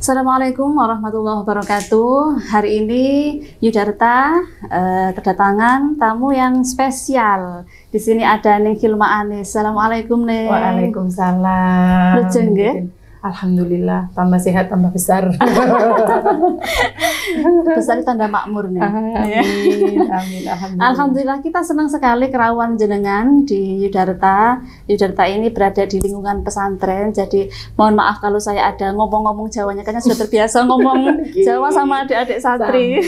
Assalamualaikum warahmatullahi wabarakatuh. Hari ini Yudarta kedatangan tamu yang spesial. Di sini ada Ning Hilma Anis. Assalamualaikum Ning. Waalaikumsalam. Lucu nggih? Alhamdulillah, tambah sehat tambah besar. Besar tanda makmur nih. Amin, amin, Alhamdulillah kita senang sekali kerawuan jenengan di Yudarta. Yudarta ini berada di lingkungan pesantren. Jadi mohon maaf kalau saya ada ngomong-ngomong Jawanya, karena sudah terbiasa ngomong Jawa sama adik-adik santri.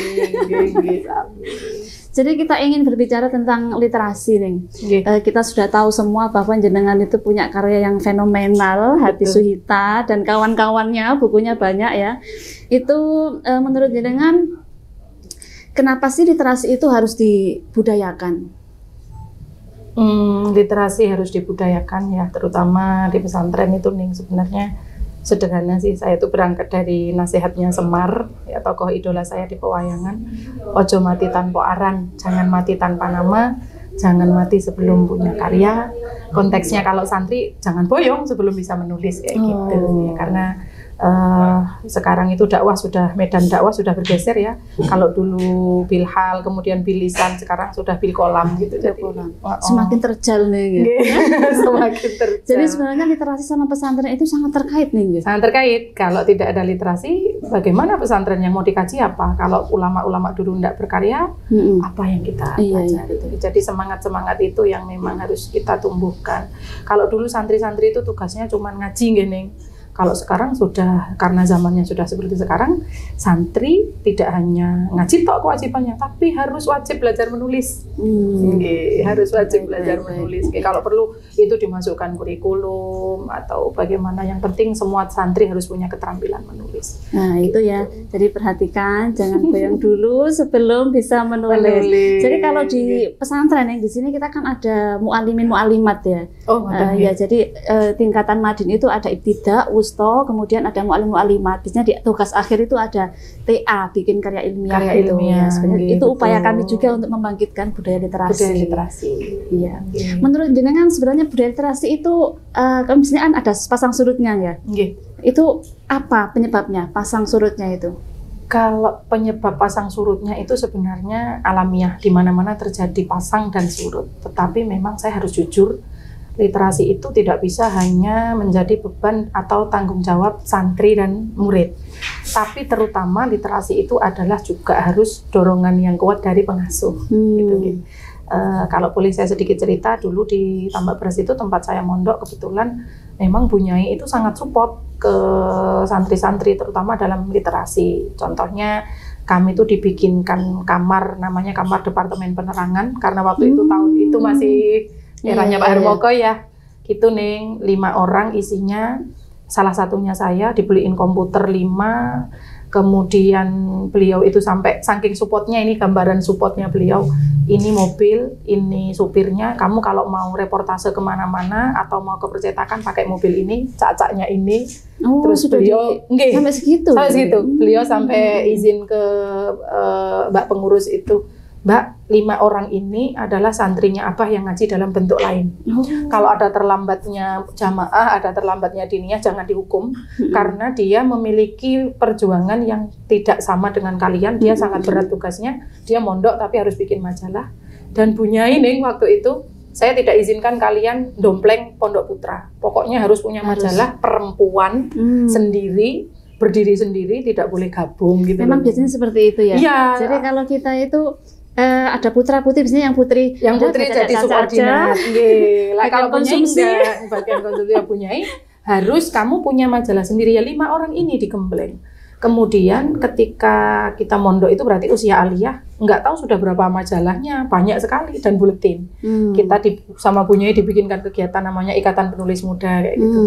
Jadi kita ingin berbicara tentang literasi nih. Kita sudah tahu semua bahwa jenengan itu punya karya yang fenomenal, Hati Suhita dan kawan-kawannya, bukunya banyak ya. Itu menurut jenengan, kenapa sih literasi itu harus dibudayakan? Literasi harus dibudayakan ya, terutama di pesantren itu nih sebenarnya. Sederhana sih, saya itu berangkat dari nasihatnya Semar, ya, tokoh idola saya di pewayangan. Ojo mati tanpa aran, jangan mati tanpa nama, jangan mati sebelum punya karya. Konteksnya kalau santri, jangan boyong sebelum bisa menulis kayak gitu. Ya, karena sekarang itu medan dakwah sudah bergeser ya. Kalau dulu bilhal, kemudian bilisan, sekarang sudah bilkolam gitu. Jadi semakin terjal nih. Semakin terjal. Jadi sebenarnya literasi sama pesantren itu sangat terkait nih. Sangat terkait. Kalau tidak ada literasi, bagaimana pesantren yang mau dikaji apa? Kalau ulama-ulama dulu tidak berkarya, apa yang kita pelajari? Jadi semangat-semangat itu yang memang harus kita tumbuhkan. Kalau dulu santri-santri itu tugasnya cuma ngaji gini. Kalau sekarang sudah, karena zamannya sudah seperti sekarang, santri tidak hanya ngaji tok kewajibannya, tapi harus wajib belajar menulis. Harus wajib belajar menulis. Kalau perlu itu dimasukkan kurikulum atau bagaimana, yang penting semua santri harus punya keterampilan menulis. Nah itu ya, jadi perhatikan, jangan boyong dulu sebelum bisa menulis. Jadi kalau di pesantren yang di sini kita kan ada mu'alimin mu'alimat ya. Ya, jadi tingkatan madin itu ada ibtidak, kemudian ada mu'alim mu'alimat. Biasanya di tugas akhir itu ada TA, bikin karya ilmiah. Ya, sebenarnya itu upaya kami juga untuk membangkitkan budaya literasi. Iya. Menurut jenengan sebenarnya budaya literasi itu misalnya kan ada pasang surutnya ya. Itu apa penyebabnya pasang surutnya itu? Kalau penyebab pasang surutnya itu sebenarnya alamiah, di mana-mana terjadi pasang dan surut. Tetapi memang saya harus jujur, literasi itu tidak bisa hanya menjadi beban atau tanggung jawab santri dan murid. Tapi terutama literasi itu adalah juga harus dorongan yang kuat dari pengasuh. Gitu. Kalau boleh saya sedikit cerita, dulu di Tambak Beras itu tempat saya mondok, kebetulan memang Bu Nyai itu sangat support ke santri-santri, terutama dalam literasi. Contohnya kami itu dibikinkan kamar, namanya kamar Departemen Penerangan, karena waktu itu tahun itu masih eranya Pak Hermoko ya, gitu Ning, 5 orang isinya, salah satunya saya, dibeliin komputer 5, kemudian beliau itu sampai saking supportnya, ini gambaran supportnya beliau, ini mobil, ini supirnya, kamu kalau mau reportase kemana-mana atau mau ke percetakan pakai mobil ini, cacaknya ini. Terus beliau sampai segitu. Beliau sampai izin ke Mbak pengurus itu, Mbak, 5 orang ini adalah santrinya Abah yang ngaji dalam bentuk lain. Kalau ada terlambatnya jamaah, ada terlambatnya diniyah, jangan dihukum. Karena dia memiliki perjuangan yang tidak sama dengan kalian. Dia sangat berat tugasnya. Dia mondok tapi harus bikin majalah. Dan Bu Nyai Ning waktu itu, saya tidak izinkan kalian dompleng Pondok Putra. Pokoknya harus punya majalah perempuan sendiri, berdiri sendiri, tidak boleh gabung gitu. Memang biasanya seperti itu ya. Jadi kalau kita itu ada putra putri, biasanya yang putri jadi subordinat. Lah kalau konsumsi bagian konsumsi yang punya harus kamu punya majalah sendiri ya, 5 orang ini digembleng. Kemudian ketika kita mondok itu berarti usia aliyah, nggak tahu sudah berapa majalahnya, banyak sekali, dan buletin. Kita sama Bunyai dibikinkan kegiatan namanya Ikatan Penulis Muda kayak gitu.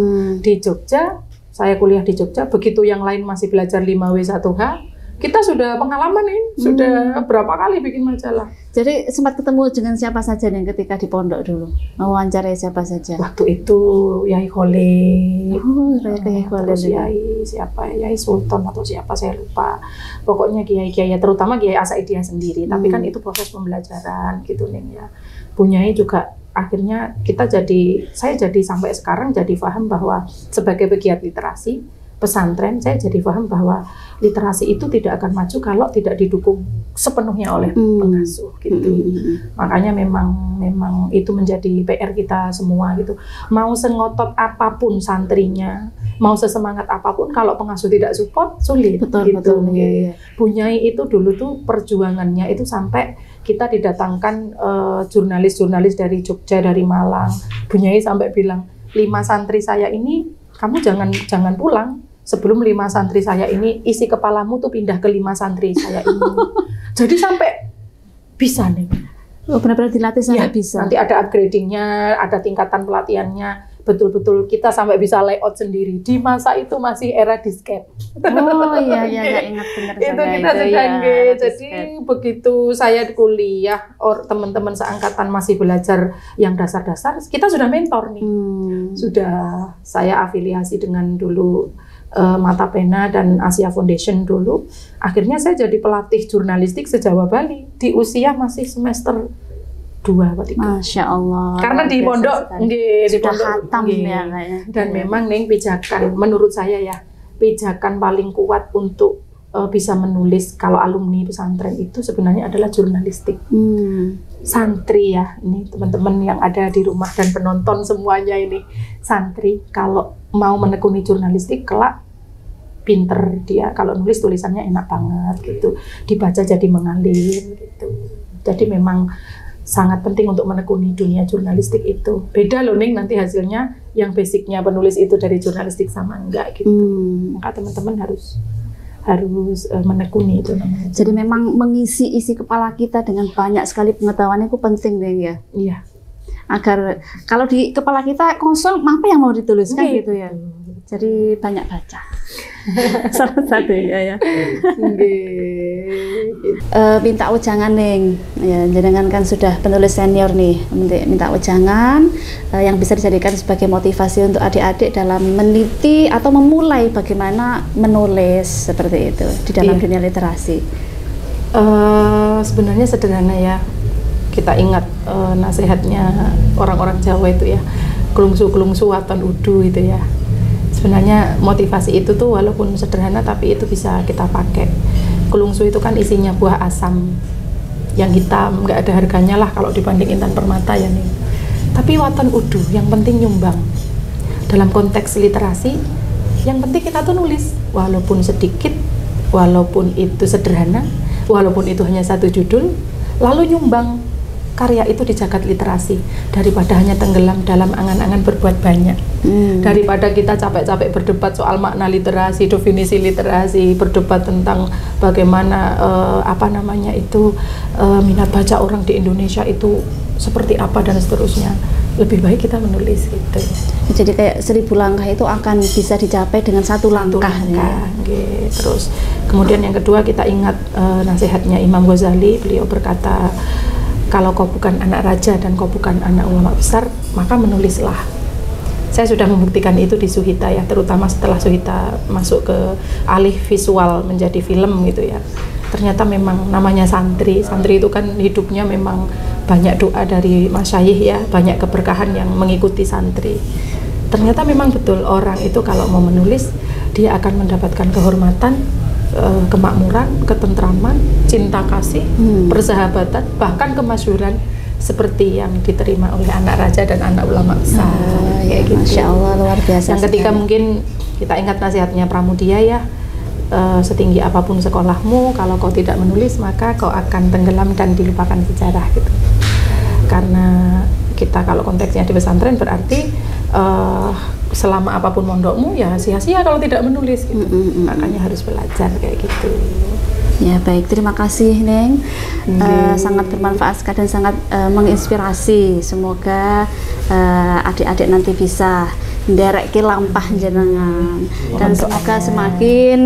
Di Jogja, saya kuliah di Jogja, begitu yang lain masih belajar 5W1H, kita sudah pengalaman nih, sudah berapa kali bikin majalah. Jadi sempat ketemu dengan siapa saja nih ketika di pondok dulu? Mewawancarai siapa saja? Waktu itu Yai Kholil, terus Yai siapa? Yai Sultan atau siapa saya lupa. Pokoknya kiai-kiai, terutama Kiai Asaidiah sendiri. Tapi kan itu proses pembelajaran gitu nih ya. Bu Nyai juga akhirnya saya jadi sampai sekarang jadi paham bahwa sebagai pegiat literasi, pesantren, saya jadi paham bahwa literasi itu tidak akan maju kalau tidak didukung sepenuhnya oleh pengasuh gitu. Makanya memang itu menjadi PR kita semua gitu. Mau sengotot apapun santrinya, mau sesemangat apapun, kalau pengasuh tidak support sulit. Betul, gitu. betul. Iya. Bu Nyai itu dulu tuh perjuangannya itu sampai kita didatangkan jurnalis-jurnalis dari Jogja, dari Malang. Bu Nyai sampai bilang, 5 santri saya ini kamu jangan pulang sebelum 5 santri saya ini, isi kepalamu tuh pindah ke 5 santri saya ini. Jadi sampai bisa nih. Oh, benar-benar dilatih sampai bisa. Nanti ada upgradingnya, ada tingkatan pelatihannya. Betul-betul kita sampai bisa layout sendiri. Di masa itu masih era disket. Oh iya ingat benar itu saya. Kita sedang ya, jadi begitu saya kuliah, teman-teman seangkatan masih belajar yang dasar-dasar, kita sudah mentor nih. Sudah saya afiliasi dengan dulu Mata Pena dan Asia Foundation dulu. Akhirnya saya jadi pelatih jurnalistik se-Jawa Bali di usia masih semester 2 atau 3. Masya Allah. Karena di pondok sudah khatam ya kayaknya. Dan memang nih pijakan menurut saya ya, pijakan paling kuat untuk bisa menulis kalau alumni pesantren itu sebenarnya adalah jurnalistik. Santri ya, ini teman-teman yang ada di rumah dan penonton semuanya ini, santri kalau mau menekuni jurnalistik kelak pinter dia, kalau nulis tulisannya enak banget gitu, dibaca jadi mengalir gitu. Jadi memang sangat penting untuk menekuni dunia jurnalistik itu. Beda loh Ning nanti hasilnya yang basicnya penulis itu dari jurnalistik sama enggak gitu. Maka teman-teman harus menekuni itu namanya. Jadi memang mengisi isi kepala kita dengan banyak sekali pengetahuan itu penting Ning ya. Iya. Agar kalau di kepala kita kosong, apa yang mau dituliskan gitu ya. Jadi banyak baca. Salah satu ya. Minta ujangan Ning. Ya, jenengan kan sudah penulis senior nih. Minta ujangan yang bisa dijadikan sebagai motivasi untuk adik-adik dalam meneliti atau memulai bagaimana menulis seperti itu di dalam dunia literasi. Sebenarnya sederhana ya. Kita ingat nasihatnya orang-orang Jawa itu ya, kelungsu-kelungsu watan udu itu ya. Sebenarnya motivasi itu tuh walaupun sederhana tapi itu bisa kita pakai. Kelungsu itu kan isinya buah asam yang hitam, nggak ada harganya lah kalau dibanding intan permata ya nih. Tapi watan udu yang penting nyumbang. Dalam konteks literasi, yang penting kita tuh nulis walaupun sedikit, walaupun itu sederhana, walaupun itu hanya 1 judul, lalu nyumbang karya itu di jagat literasi, daripada hanya tenggelam dalam angan-angan berbuat banyak. Daripada kita capek-capek berdebat soal makna literasi, definisi literasi, berdebat tentang bagaimana minat baca orang di Indonesia itu seperti apa dan seterusnya. Lebih baik kita menulis gitu. Jadi kayak 1000 langkah itu akan bisa dicapai dengan 1 langkah. Terus kemudian yang kedua kita ingat nasihatnya Imam Ghazali. Beliau berkata, kalau kau bukan anak raja dan kau bukan anak ulama besar, maka menulislah. Saya sudah membuktikan itu di Suhita ya, terutama setelah Suhita masuk ke alih visual menjadi film gitu ya. Ternyata memang namanya santri itu kan hidupnya memang banyak doa dari masyayikh ya, banyak keberkahan yang mengikuti santri. Ternyata memang betul orang itu kalau mau menulis, dia akan mendapatkan kehormatan, kemakmuran, ketentraman, cinta kasih, persahabatan, bahkan kemasyhuran seperti yang diterima oleh anak raja dan anak ulama besar. Kayak gitu. Masya Allah, luar biasa. Yang ketiga mungkin kita ingat nasihatnya Pramudia ya, setinggi apapun sekolahmu, kalau kau tidak menulis maka kau akan tenggelam dan dilupakan sejarah gitu. Karena kita kalau konteksnya di pesantren berarti selama apapun mondokmu ya sia-sia kalau tidak menulis gitu. Makanya harus belajar kayak gitu. Ya baik, terima kasih Neng. Sangat bermanfaat sekali dan sangat menginspirasi. Semoga adik-adik nanti bisa nderek ke lampah jenengan dan semoga semakin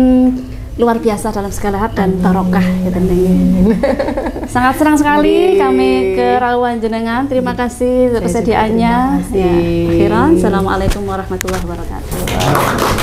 luar biasa dalam segala hal dan barokah gitu Neng. Sangat senang sekali kami ke Rawuhan jenengan. Terima kasih kesediaannya. Ya, akhiran, assalamualaikum warahmatullahi wabarakatuh.